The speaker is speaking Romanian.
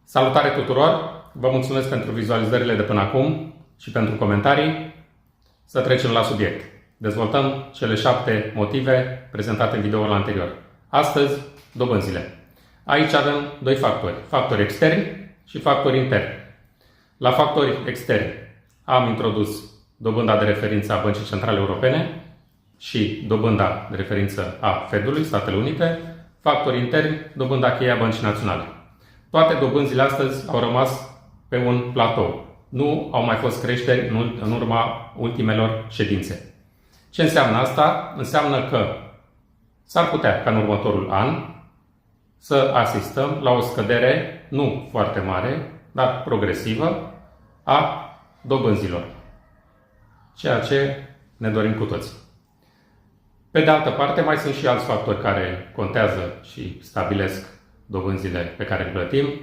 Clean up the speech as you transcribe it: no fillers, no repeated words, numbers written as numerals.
Salutare tuturor! Vă mulțumesc pentru vizualizările de până acum și pentru comentarii. Să trecem la subiect. Dezvoltăm cele 7 motive prezentate în videoul anterior. Astăzi, dobânzile. Aici avem doi factori. Factori externi și factori interni. La factori externi am introdus dobânda de referință a Băncii Centrale Europene și dobânda de referință a Fedului, Statele Unite. Factori interni, dobânda cheie a Băncii Naționale. Toate dobânzile astăzi au rămas pe un platou. Nu au mai fost creșteri în urma ultimelor ședințe. Ce înseamnă asta? Înseamnă că s-ar putea ca în următorul an să asistăm la o scădere nu foarte mare, dar progresivă a dobânzilor. Ceea ce ne dorim cu toții. Pe de altă parte, mai sunt și alți factori care contează și stabilesc dobânzile pe care le plătim.